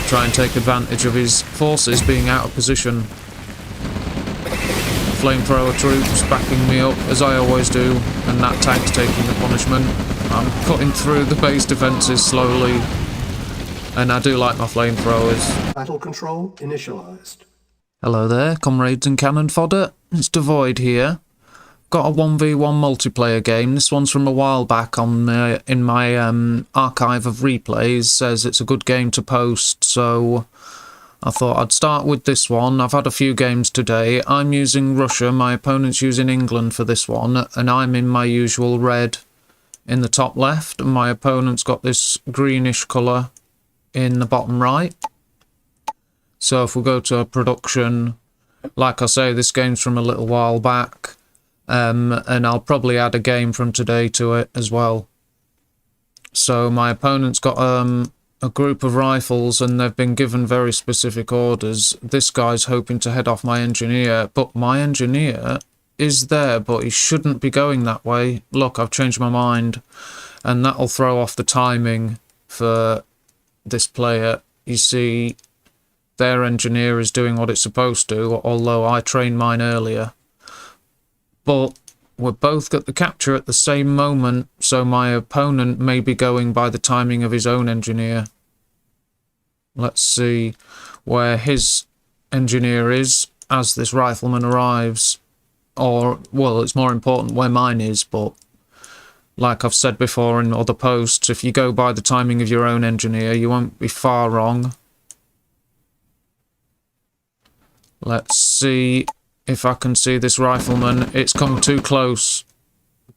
try and take advantage of his forces being out of position. Flamethrower troops backing me up, as I always do, and that tank's taking the punishment. I'm cutting through the base defences slowly, and I do like my flamethrowers. Battle control initialized. Hello there, comrades and cannon fodder. It's Dvoid here. Got a 1v1 multiplayer game. This one's from a while back on in my archive of replays. Says it's a good game to post, so I thought I'd start with this one. I've had a few games today. I'm using Russia, my opponent's using England for this one, and I'm in my usual red in the top left, and my opponent's got this greenish colour in the bottom right. So if we go to production, like I say, this game's from a little while back. And I'll probably add a game from today to it as well. So my opponent's got a group of rifles, and they've been given very specific orders. This guy's hoping to head off my engineer, but my engineer is there, but he shouldn't be going that way. Look, I've changed my mind, and that'll throw off the timing for this player. You see, their engineer is doing what it's supposed to, although I trained mine earlier. But we're both at the capture at the same moment, so my opponent may be going by the timing of his own engineer. Let's see where his engineer is as this rifleman arrives. Or, well, it's more important where mine is, but like I've said before in other posts, if you go by the timing of your own engineer, you won't be far wrong. Let's see if I can see this rifleman. It's come too close.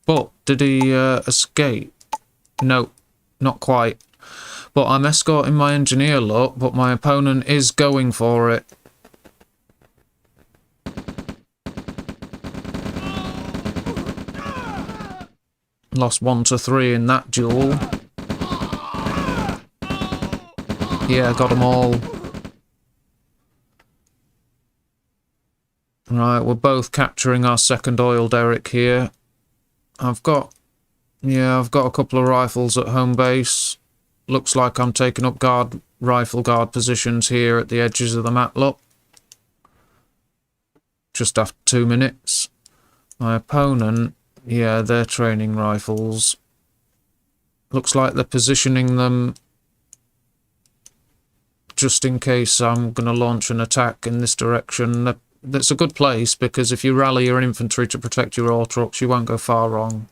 But did he escape? No, not quite. But I'm escorting my engineer, look, but my opponent is going for it. Lost 1 to 3 in that duel. Yeah, got them all. Right, we're both capturing our second oil derrick here. I've got a couple of rifles at home base. Looks like I'm taking up rifle guard positions here at the edges of the map, look. Just after 2 minutes. My opponent, yeah, they're training rifles. Looks like they're positioning them just in case I'm going to launch an attack in this direction. That's a good place, because if you rally your infantry to protect your ore trucks, you won't go far wrong.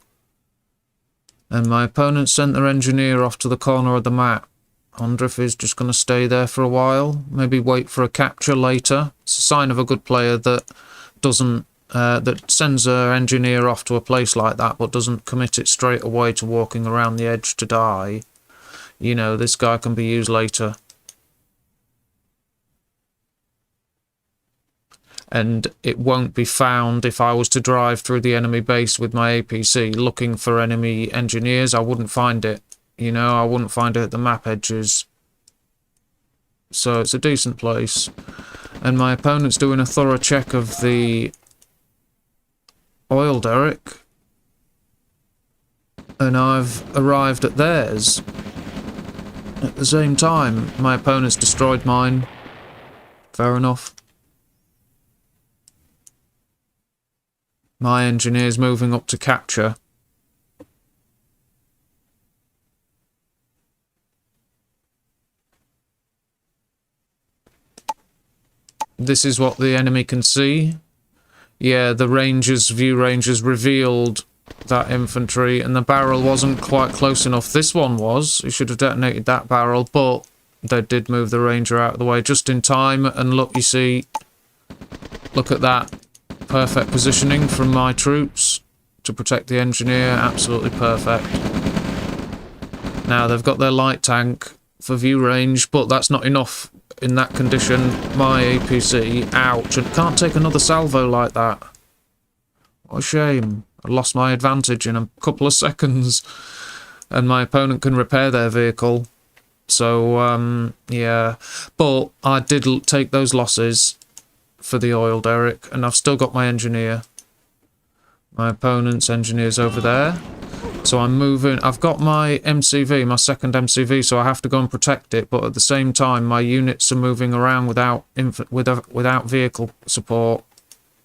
And my opponent sent their engineer off to the corner of the map. I wonder if he's just going to stay there for a while, maybe wait for a capture later. It's a sign of a good player that doesn't that sends their engineer off to a place like that, but doesn't commit it straight away to walking around the edge to die. You know, this guy can be used later. And it won't be found if I was to drive through the enemy base with my APC looking for enemy engineers. I wouldn't find it. You know, I wouldn't find it at the map edges. So it's a decent place. And my opponent's doing a thorough check of the oil derrick. And I've arrived at theirs. At the same time, my opponent's destroyed mine. Fair enough. My engineer's moving up to capture. This is what the enemy can see. Yeah, the view rangers revealed that infantry, and the barrel wasn't quite close enough. This one was. He should have detonated that barrel, but they did move the ranger out of the way just in time. And look, you see, look at that. Perfect positioning from my troops to protect the engineer. Absolutely perfect. Now they've got their light tank for view range, but that's not enough in that condition. My APC, ouch, and can't take another salvo like that. What a shame. I lost my advantage in a couple of seconds, and my opponent can repair their vehicle. So, yeah. But I did take those losses for the oil derrick, and I've still got my engineer. My opponent's engineer's over there. So I'm moving. I've got my MCV, my second MCV, so I have to go and protect it. But at the same time, my units are moving around without vehicle support,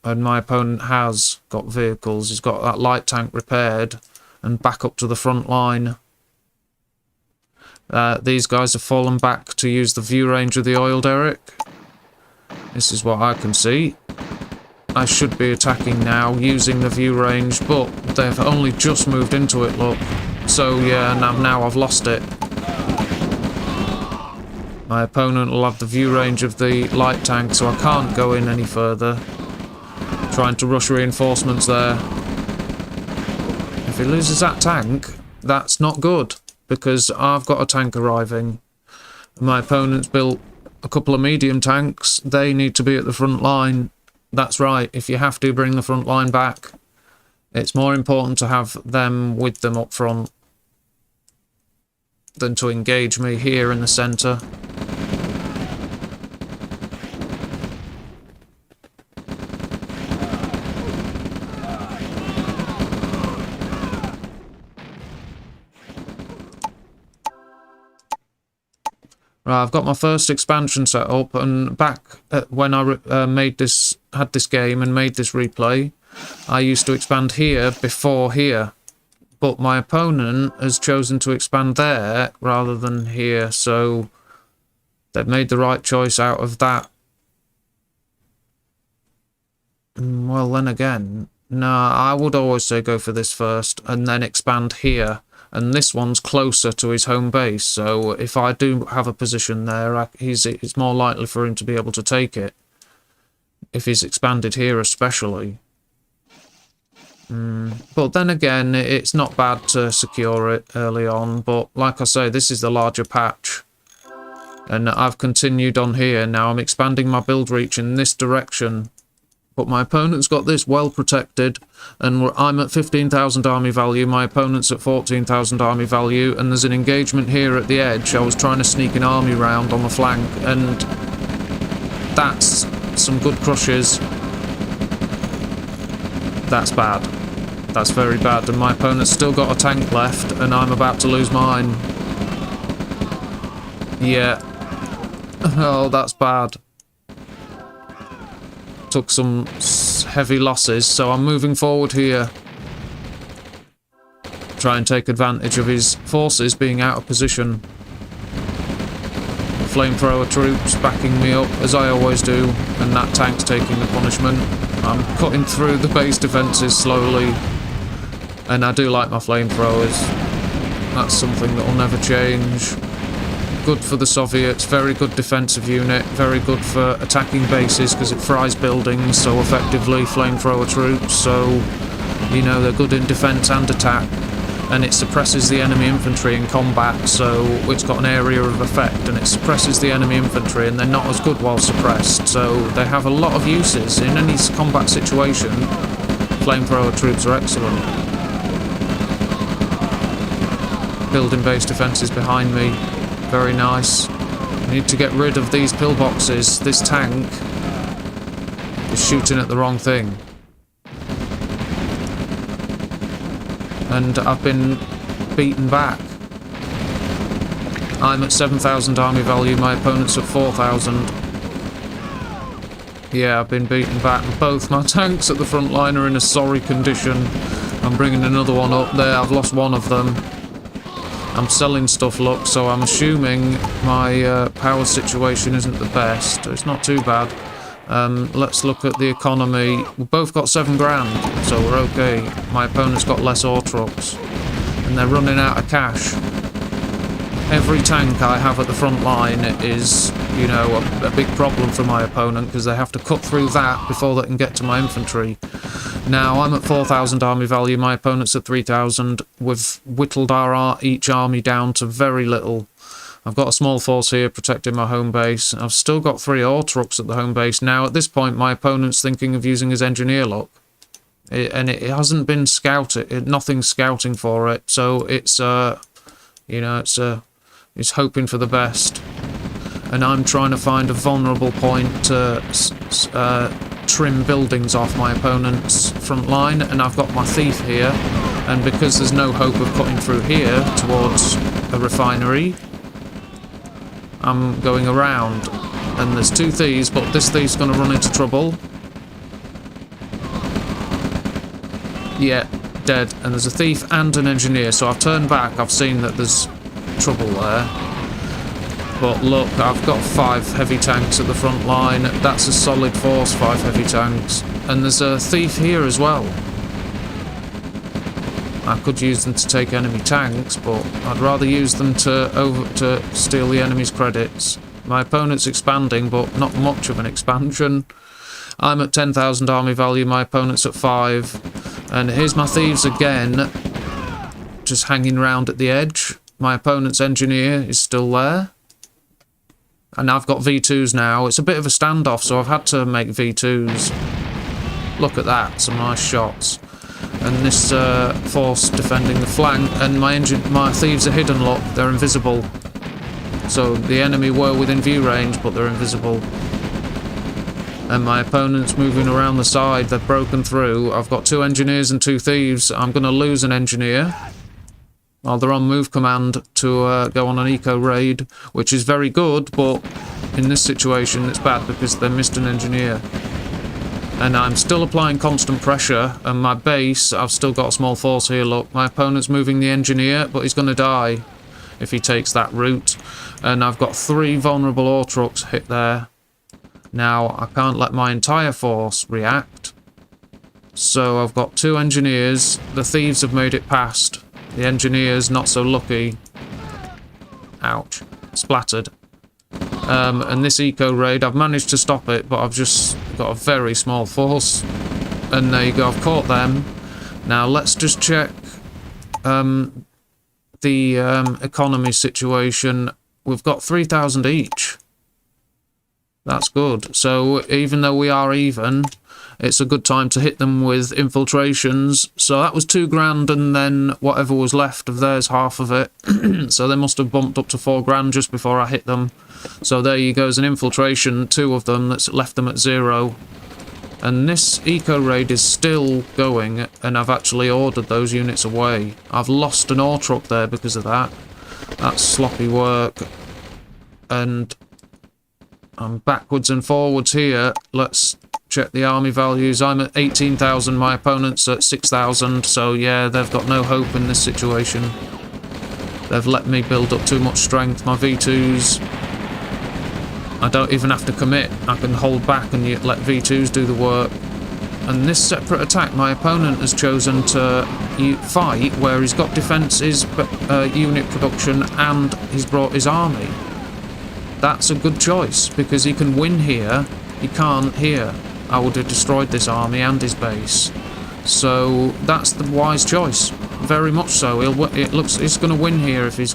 and my opponent has got vehicles. He's got that light tank repaired and back up to the front line. These guys have fallen back to use the view range of the oil derrick. This is what I can see. I should be attacking now using the view range, but they've only just moved into it, look. So yeah, now I've lost it. My opponent will have the view range of the light tank, so I can't go in any further. Trying to rush reinforcements there. If he loses that tank, that's not good, because I've got a tank arriving. My opponent's built a couple of medium tanks. They need to be at the front line. That's right, if you have to bring the front line back, it's more important to have them with them up front than to engage me here in the centre. Right, I've got my first expansion set up, and back when I had this game and made this replay, I used to expand here before here, but my opponent has chosen to expand there rather than here, so they've made the right choice out of that. Well, then again, no, I would always say go for this first and then expand here. And this one's closer to his home base, so if I do have a position there, it's more likely for him to be able to take it. If he's expanded here especially. But then again, it's not bad to secure it early on, but like I say, this is the larger patch. And I've continued on here, now I'm expanding my build reach in this direction. But my opponent's got this well protected, and I'm at 15,000 army value, my opponent's at 14,000 army value, and there's an engagement here at the edge. I was trying to sneak an army round on the flank, and that's some good crushes. That's bad. That's very bad, and my opponent's still got a tank left, and I'm about to lose mine. Yeah. Oh, that's bad. Took some heavy losses, so I'm moving forward here. Try and take advantage of his forces being out of position. Flamethrower troops backing me up, as I always do, and that tank's taking the punishment. I'm cutting through the base defences slowly, and I do like my flamethrowers. That's something that will never change. Good for the Soviets, very good defensive unit, very good for attacking bases because it fries buildings so effectively, flamethrower troops, so, you know, they're good in defence and attack, and it suppresses the enemy infantry in combat, so it's got an area of effect, and it suppresses the enemy infantry, and they're not as good while suppressed, so they have a lot of uses. In any combat situation, flamethrower troops are excellent. Building base defences behind me. Very nice. I need to get rid of these pillboxes. This tank is shooting at the wrong thing. And I've been beaten back. I'm at 7,000 army value, my opponent's at 4,000. Yeah, I've been beaten back. Both my tanks at the front line are in a sorry condition. I'm bringing another one up there. I've lost one of them. I'm selling stuff, look, so I'm assuming my power situation isn't the best. It's not too bad. Let's look at the economy. We've both got 7 grand, so we're okay. My opponent's got less ore trucks, and they're running out of cash. Every tank I have at the front line is, you know, a big problem for my opponent, because they have to cut through that before they can get to my infantry. Now, I'm at 4,000 army value, my opponent's at 3,000. We've whittled each army down to very little. I've got a small force here protecting my home base. I've still got 3 ore trucks at the home base. Now, at this point, my opponent's thinking of using his engineer luck. And it hasn't been scouted, nothing's scouting for it. So it's, you know, it's hoping for the best. And I'm trying to find a vulnerable point to trim buildings off my opponent's front line, and I've got my thief here, and because there's no hope of cutting through here towards a refinery, I'm going around. And there's two thieves, but this thief's going to run into trouble. Yeah, dead. And there's a thief and an engineer, so I've turned back. I've seen that there's trouble there. But look, I've got 5 heavy tanks at the front line. That's a solid force, 5 heavy tanks. And there's a thief here as well. I could use them to take enemy tanks, but I'd rather use them to steal the enemy's credits. My opponent's expanding, but not much of an expansion. I'm at 10,000 army value, my opponent's at 5. And here's my thieves again, just hanging around at the edge. My opponent's engineer is still there. And I've got V2s now. It's a bit of a standoff, so I've had to make V2s. Look at that, some nice shots. And this force defending the flank, and my thieves are hidden, look, they're invisible. So the enemy were within view range, but they're invisible. And my opponent's moving around the side, they've broken through. I've got 2 engineers and 2 thieves. I'm going to lose an engineer. Well, they're on move command to go on an eco raid, which is very good, but in this situation it's bad because they missed an engineer. And I'm still applying constant pressure, and my base, I've still got a small force here, look. My opponent's moving the engineer, but he's going to die if he takes that route. And I've got 3 vulnerable ore trucks hit there. Now, I can't let my entire force react. So I've got 2 engineers. The thieves have made it past. The engineer's not so lucky. Ouch. Splattered. And this eco raid, I've managed to stop it, but I've just got a very small force. And there you go, I've caught them. Now let's just check the economy situation. We've got 3,000 each. That's good. So even though we are even, it's a good time to hit them with infiltrations. So that was 2 grand, and then whatever was left of theirs, half of it. So they must have bumped up to 4 grand just before I hit them. So there you go, as an infiltration, 2 of them, that's left them at 0. And this eco raid is still going, and I've actually ordered those units away. I've lost an ore truck there because of that. That's sloppy work. And I'm backwards and forwards here. Let's check the army values. I'm at 18,000, my opponent's at 6,000, so yeah, they've got no hope in this situation. They've let me build up too much strength. My V2s, I don't even have to commit. I can hold back and let V2s do the work. And this separate attack, my opponent has chosen to fight where he's got defences, unit production, and he's brought his army. That's a good choice, because he can win here, he can't here. I would have destroyed this army and his base. So that's the wise choice, very much so. He's going to win here if he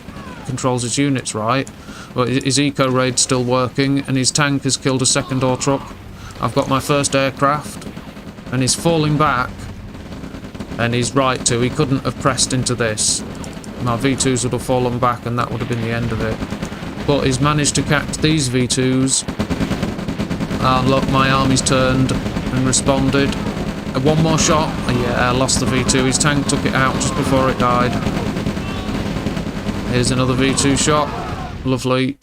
controls his units right. But his eco raid's still working, and his tank has killed a 2nd ore truck. I've got my 1st aircraft, and he's falling back. And he's right to. He couldn't have pressed into this. My V2s would have fallen back, and that would have been the end of it. But he's managed to catch these V2s. And look, my army's turned and responded. One more shot. Yeah, I lost the V2. His tank took it out just before it died. Here's another V2 shot. Lovely.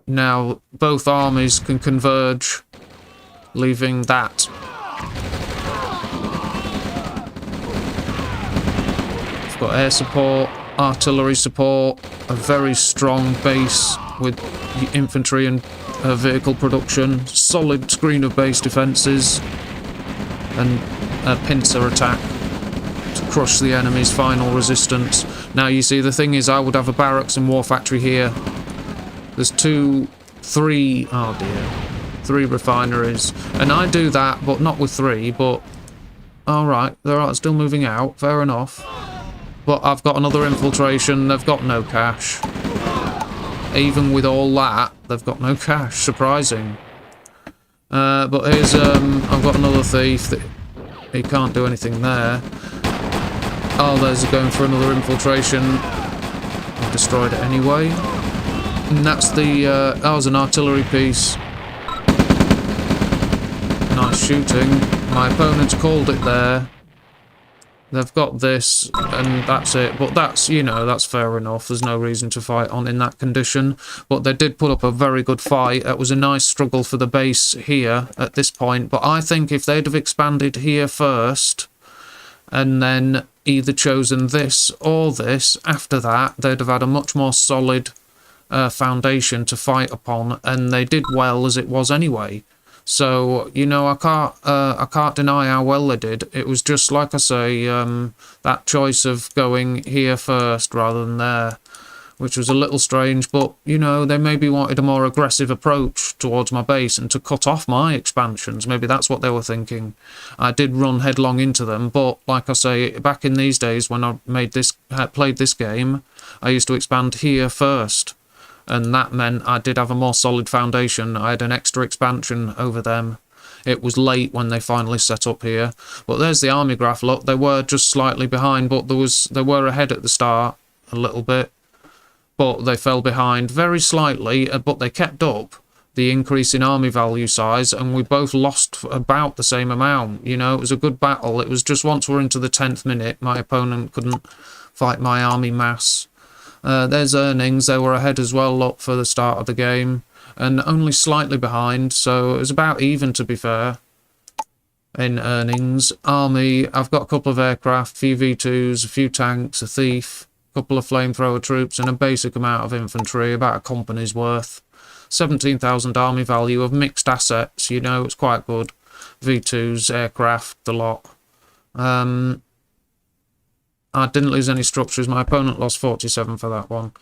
Now, both armies can converge, leaving that. I've got air support, artillery support, a very strong base with infantry and vehicle production, solid screen of base defences, and a pincer attack to crush the enemy's final resistance. Now you see, the thing is, I would have a barracks and war factory here. There's 3 refineries, and I do that, but not with 3, but alright, they're still moving out, fair enough. But I've got another infiltration, they've got no cash. Even with all that, they've got no cash, surprising. But here's, I've got another thief, that he can't do anything there. Oh, there's going for another infiltration. I've destroyed it anyway. And that's the, that was an artillery piece. shooting. My opponent's called it there. They've got this, and that's it. But that's, you know, that's fair enough. There's no reason to fight on in that condition. But they did put up a very good fight. It was a nice struggle for the base here at this point. But I think if they'd have expanded here first, and then either chosen this or this after that, they'd have had a much more solid foundation to fight upon. And they did well as it was anyway. So, you know, I can't deny how well they did. It was just, like I say, that choice of going here first rather than there, which was a little strange, but, you know, they maybe wanted a more aggressive approach towards my base and to cut off my expansions. Maybe that's what they were thinking. I did run headlong into them, but, like I say, back in these days when I played this game, I used to expand here first. And that meant I did have a more solid foundation. I had an extra expansion over them. It was late when they finally set up here. But there's the army graph. Look, they were just slightly behind, but they were ahead at the start a little bit. But they fell behind very slightly, but they kept up the increase in army value size, and we both lost about the same amount. You know, it was a good battle. It was just once we're into the 10th minute, my opponent couldn't fight my army mass. There's earnings. They were ahead as well, look, for the start of the game, and only slightly behind, so it was about even, to be fair, in earnings. Army, I've got a couple of aircraft, a few V2s, a few tanks, a thief, a couple of flamethrower troops, and a basic amount of infantry, about a company's worth. 17,000 army value of mixed assets, you know, it's quite good. V2s, aircraft, the lot. I didn't lose any structures. My opponent lost 47 for that one.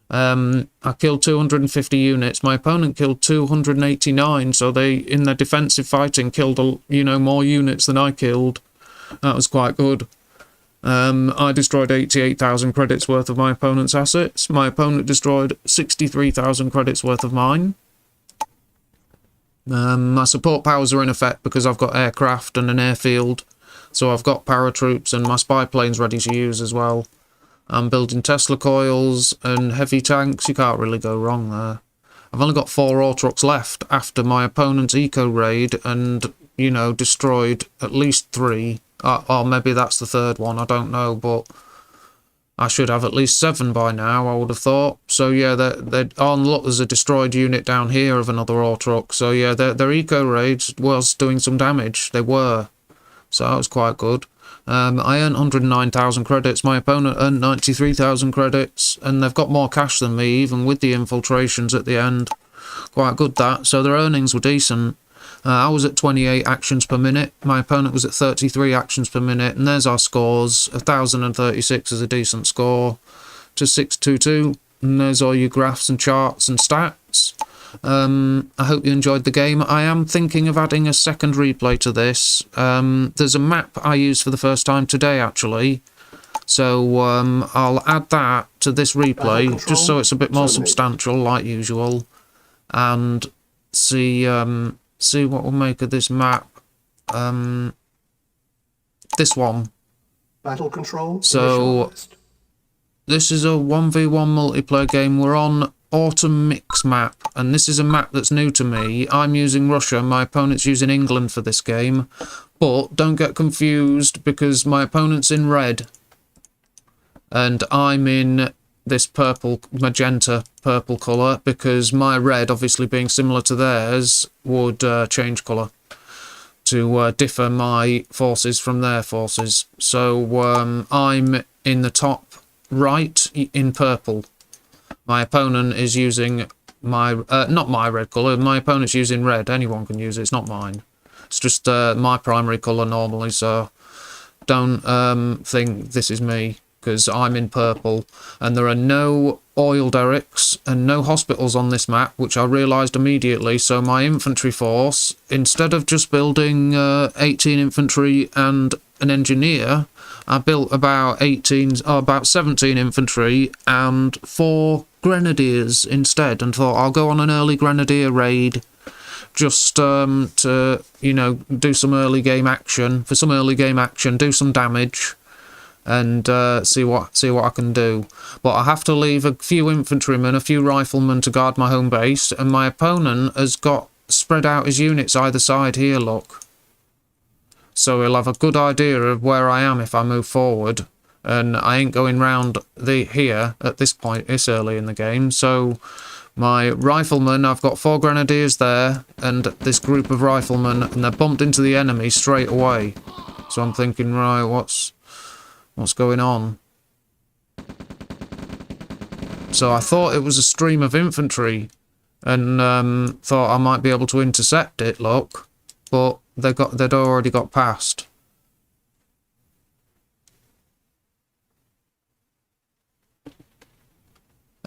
I killed 250 units. My opponent killed 289, so they, in their defensive fighting, killed, you know, more units than I killed. That was quite good. I destroyed 88,000 credits worth of my opponent's assets. My opponent destroyed 63,000 credits worth of mine. My support powers are in effect because I've got aircraft and an airfield. So I've got paratroops and my spy planes ready to use as well. I'm building Tesla coils and heavy tanks. You can't really go wrong there. I've only got 4 Autrox left after my opponent's eco raid and, you know, destroyed at least 3. Or maybe that's the 3rd one, I don't know, but I should have at least 7 by now, I would have thought. So yeah, look, there's a destroyed unit down here of another Autrox. So yeah, their eco raids was doing some damage. They were. So that was quite good. I earned 109,000 credits. My opponent earned 93,000 credits. And they've got more cash than me, even with the infiltrations at the end. Quite good, that. So their earnings were decent. I was at 28 actions per minute. My opponent was at 33 actions per minute. And there's our scores. 1,036 is a decent score to 622. And there's all your graphs and charts and stats. I hope you enjoyed the game. I am thinking of adding a second replay to this. There's a map I used for the first time today, actually. So I'll add that to this replay, just so it's a bit more substantial, like usual. And see what we'll make of this map. This one. Battle control. So this is a 1v1 multiplayer game. We're on Autumn Mix map, and this is a map that's new to me. I'm using Russia, my opponent's using England for this game, but don't get confused because my opponent's in red and I'm in this magenta purple colour, because my red, obviously being similar to theirs, would change colour to differ my forces from their forces. So I'm in the top right in purple. My opponent is using my, not my red colour, my opponent's using red. Anyone can use it, it's not mine. It's just my primary colour normally, so don't think this is me, because I'm in purple. And there are no oil derricks and no hospitals on this map, which I realised immediately, so my infantry force, instead of just building 18 infantry and an engineer, I built about 17 infantry and 4 grenadiers instead, and thought I'll go on an early grenadier raid just to, you know, do some early game action, do some damage, and see what I can do. But I have to leave a few infantrymen, a few riflemen to guard my home base, and my opponent has got spread out his units either side here, look. so he'll have a good idea of where I am if I move forward. And I ain't going round here at this point, it's early in the game, so my riflemen, I've got 4 grenadiers there, and this group of riflemen, and they're bumped into the enemy straight away. So I'm thinking, right, what's going on? So I thought it was a stream of infantry, and thought I might be able to intercept it, look, but they'd already got past.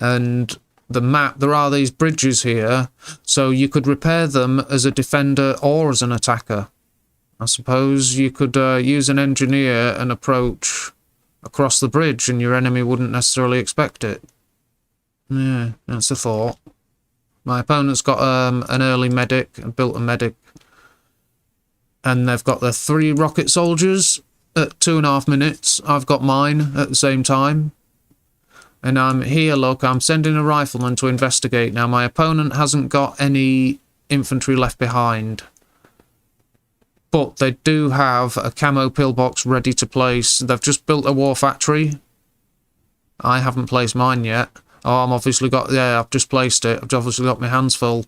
And the map, there are these bridges here, so you could repair them as a defender or as an attacker. I suppose you could use an engineer and approach across the bridge, and your enemy wouldn't necessarily expect it. Yeah, that's a thought. My opponent's got an early medic, built a medic, and they've got their 3 rocket soldiers at 2.5 minutes. I've got mine at the same time. And I'm here, look, I'm sending a rifleman to investigate. Now, my opponent hasn't got any infantry left behind. But they do have a camo pillbox ready to place. They've just built a war factory. I haven't placed mine yet. Oh, I've just placed it. I've obviously got my hands full.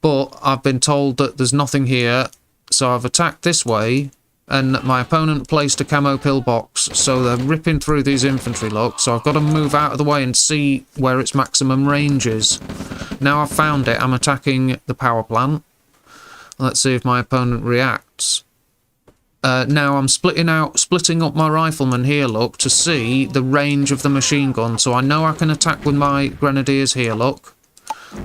But I've been told that there's nothing here. So I've attacked this way. And my opponent placed a camo pillbox, so they're ripping through these infantry, look. So I've got to move out of the way and see where its maximum range is. Now I've found it, I'm attacking the power plant. Let's see if my opponent reacts. Now I'm splitting up my riflemen here, look, to see the range of the machine gun. So I know I can attack with my grenadiers here, look.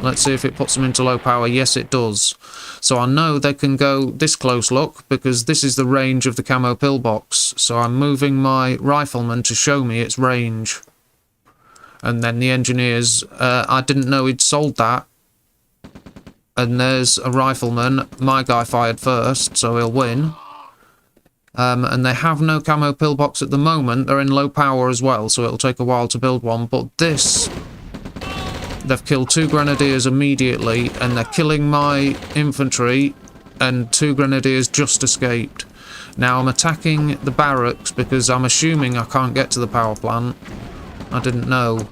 Let's see if it puts them into low power. Yes, it does. So I know they can go this close, look, because this is the range of the camo pillbox. So I'm moving my rifleman to show me its range. And then the engineers, I didn't know he'd sold that. And there's a rifleman. My guy fired first, so he'll win. And they have no camo pillbox at the moment. They're in low power as well, so it'll take a while to build one. But this... They've killed 2 grenadiers immediately, and they're killing my infantry, and 2 grenadiers just escaped. Now I'm attacking the barracks because I'm assuming I can't get to the power plant. I didn't know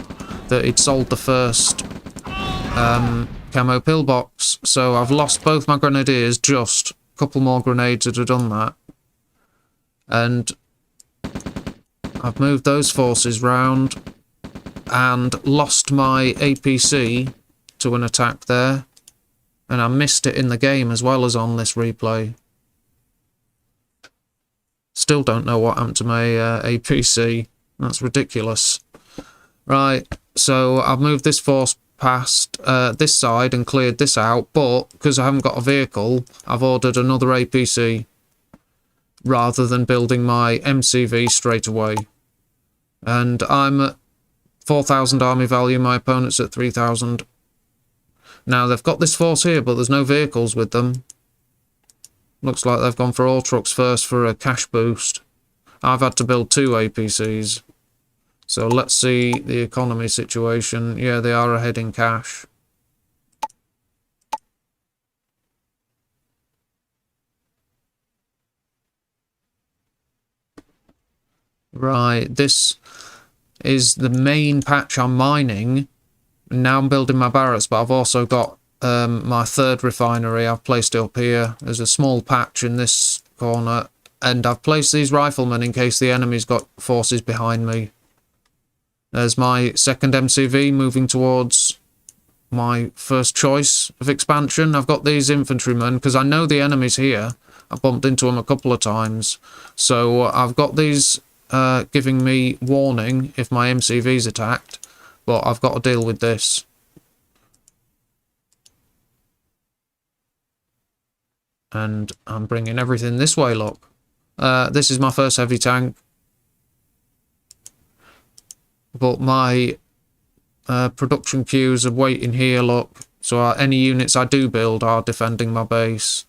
that he'd sold the first camo pillbox, so I've lost both my grenadiers. Just a couple more grenades would have done that. And I've moved those forces round and lost my APC to an attack there, and I missed it in the game as well as on this replay. Still don't know what happened to my APC. That's ridiculous. Right, so I've moved this force past this side and cleared this out, but because I haven't got a vehicle, I've ordered another APC rather than building my MCV straight away. And I'm at 4,000 army value, my opponent's at 3,000. Now, they've got this force here, but there's no vehicles with them. Looks like they've gone for all trucks first for a cash boost. I've had to build 2 APCs. So let's see the economy situation. Yeah, they are ahead in cash. Right, this is the main patch I'm mining. Now I'm building my barracks, but I've also got my 3rd refinery. I've placed it up here. There's a small patch in this corner, and I've placed these riflemen in case the enemy's got forces behind me. There's my 2nd MCV moving towards my first choice of expansion. I've got these infantrymen because I know the enemy's here. I bumped into them a couple of times, so I've got these giving me warning if my MCV's attacked, but I've got to deal with this. And I'm bringing everything this way, look. This is my first heavy tank. But my production queues are waiting here, look. So any units I do build are defending my base.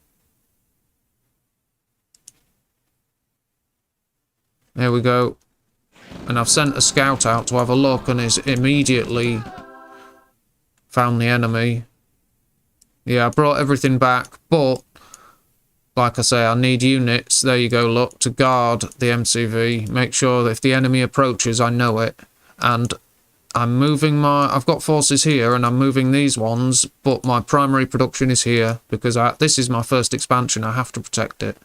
There we go. And I've sent a scout out to have a look, and he's immediately found the enemy. Yeah, I brought everything back, but like I say, I need units, there you go, look, to guard the MCV. Make sure that if the enemy approaches, I know it. And I'm moving I've got forces here, and I'm moving these ones, but my primary production is here, because this is my first expansion, I have to protect it.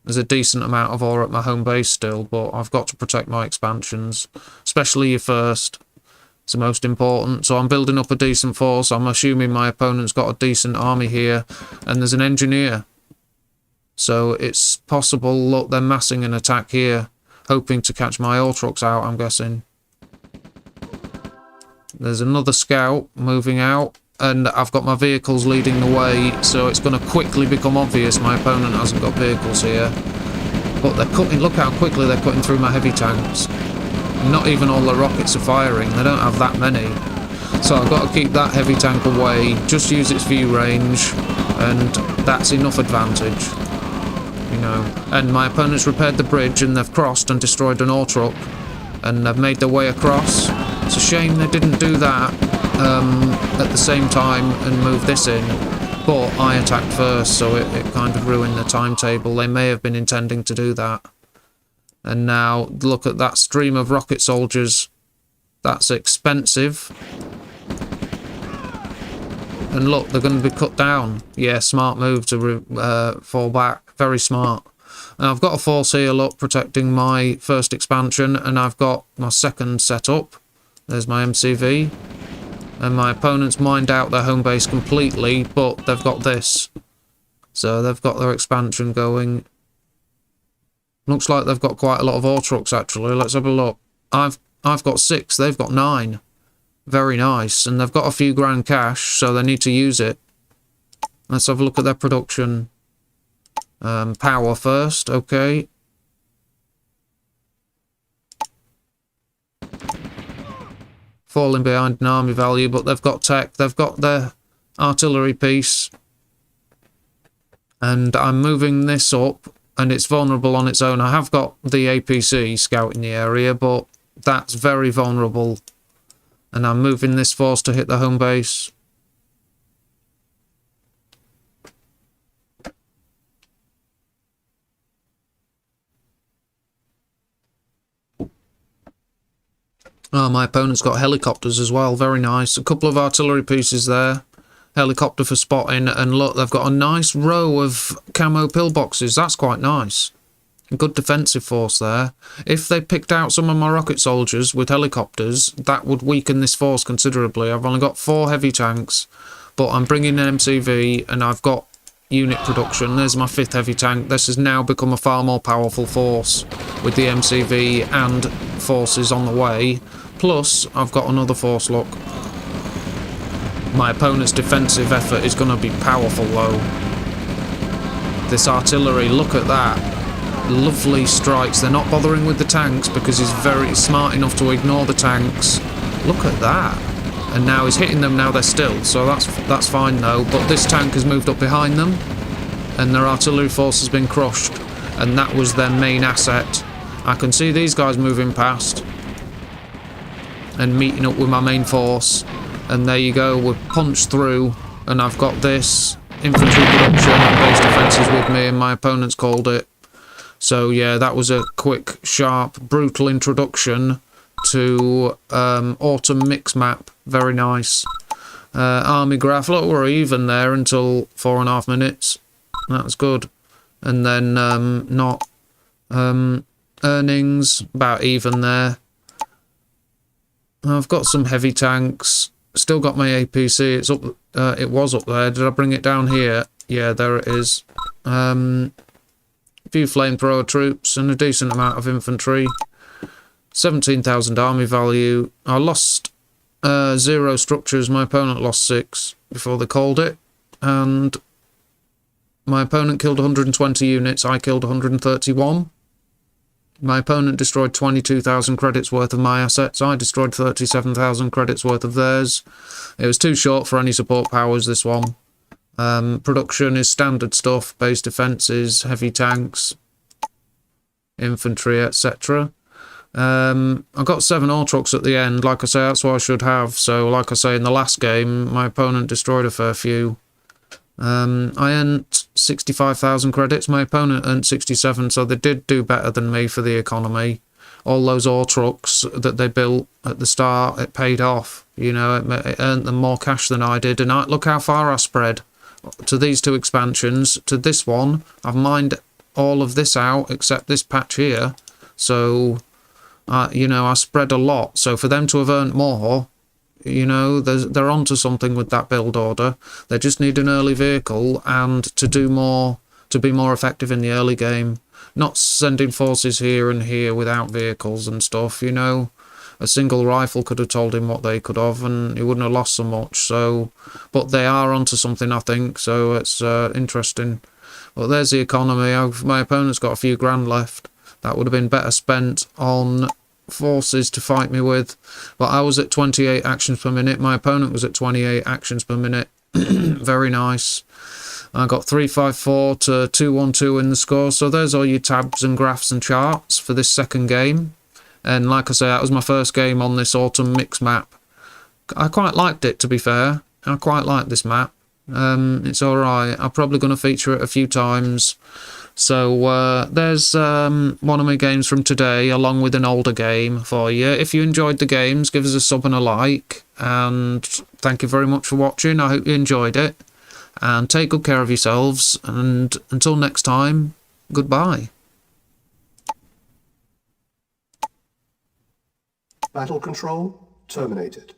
There's a decent amount of ore at my home base still, but I've got to protect my expansions, especially your first. It's the most important. So I'm building up a decent force. I'm assuming my opponent's got a decent army here, and there's an engineer. So it's possible, look, they're massing an attack here, hoping to catch my ore trucks out, I'm guessing. There's another scout moving out, and I've got my vehicles leading the way, so it's going to quickly become obvious my opponent hasn't got vehicles here. But they're cutting, look how quickly they're cutting through my heavy tanks. Not even all the rockets are firing, they don't have that many. So I've got to keep that heavy tank away, just use its view range, and that's enough advantage. You know, and my opponent's repaired the bridge, and they've crossed and destroyed an ore truck, and they've made their way across. It's a shame they didn't do that at the same time and move this in, but I attacked first, so it kind of ruined the timetable. They may have been intending to do that. And now look at that stream of rocket soldiers. That's expensive. And look, they're going to be cut down. Yeah, smart move to fall back. Very smart. And I've got a force here, look, protecting my first expansion, and I've got my second set up. There's my MCV. And my opponent's mined out their home base completely, but they've got this. So they've got their expansion going. Looks like they've got quite a lot of ore trucks, actually. Let's have a look. I've got 6, they've got 9. Very nice. And they've got a few grand cash, so they need to use it. Let's have a look at their production. Power first, okay. Falling behind in army value, but they've got tech, they've got their artillery piece. And I'm moving this up, and it's vulnerable on its own. I have got the APC scouting the area, but that's very vulnerable. And I'm moving this force to hit the home base. Oh, my opponent's got helicopters as well. Very nice. A couple of artillery pieces there. Helicopter for spotting. And look, they've got a nice row of camo pillboxes. That's quite nice. A good defensive force there. If they picked out some of my rocket soldiers with helicopters, that would weaken this force considerably. I've only got 4 heavy tanks, but I'm bringing an MCV, and I've got unit production. There's my 5th heavy tank. This has now become a far more powerful force with the MCV and forces on the way. Plus, I've got another force, look. My opponent's defensive effort is going to be powerful, though. This artillery, look at that. Lovely strikes. They're not bothering with the tanks because he's very smart enough to ignore the tanks. Look at that. And now he's hitting them, now they're still. So that's fine, though. But this tank has moved up behind them, and their artillery force has been crushed. And that was their main asset. I can see these guys moving past and meeting up with my main force. And there you go, we've punched through, and I've got this infantry production and base defences with me, and my opponent's called it. So yeah, that was a quick, sharp, brutal introduction to Autumn Mix Map. Very nice. Army graph, look, we're even there until 4.5 minutes. That was good. And then earnings, about even there. I've got some heavy tanks. Still got my APC. It's up. It was up there. Did I bring it down here? Yeah, there it is. A few flamethrower troops and a decent amount of infantry. 17,000 army value. I lost 0 structures. My opponent lost 6 before they called it. And my opponent killed 120 units. I killed 131. My opponent destroyed 22,000 credits worth of my assets. I destroyed 37,000 credits worth of theirs. It was too short for any support powers, this one. Production is standard stuff, base defences, heavy tanks, infantry, etc. I got 7 ore trucks at the end. Like I say, that's what I should have. So, like I say, in the last game, my opponent destroyed a fair few. I earned 65,000 credits. My opponent earned 67, so they did do better than me for the economy. All those ore trucks that they built at the start, it paid off. You know, it earned them more cash than I did. And look how far I spread to these 2 expansions. To this one, I've mined all of this out except this patch here. So, you know, I spread a lot. So for them to have earned more, you know, they're onto something with that build order. They just need an early vehicle and to do more, to be more effective in the early game. Not sending forces here and here without vehicles and stuff, you know. A single rifle could have told him what they could have and he wouldn't have lost so much. So, but they are onto something, I think, so it's interesting. But there's the economy. My opponent's got a few grand left. That would have been better spent on forces to fight me with. But I was at 28 actions per minute. My opponent was at 28 actions per minute. Very nice. I got 354 to 212 in the score. So there's all your tabs and graphs and charts for this second game. And like I say, that was my first game on this autumn mix map. I quite liked it, to be fair. I quite like this map. It's alright. I'm probably going to feature it a few times. So there's one of my games from today, along with an older game for you. If you enjoyed the games, give us a sub and a like. And thank you very much for watching. I hope you enjoyed it. And take good care of yourselves. And until next time, goodbye. Battle control terminated.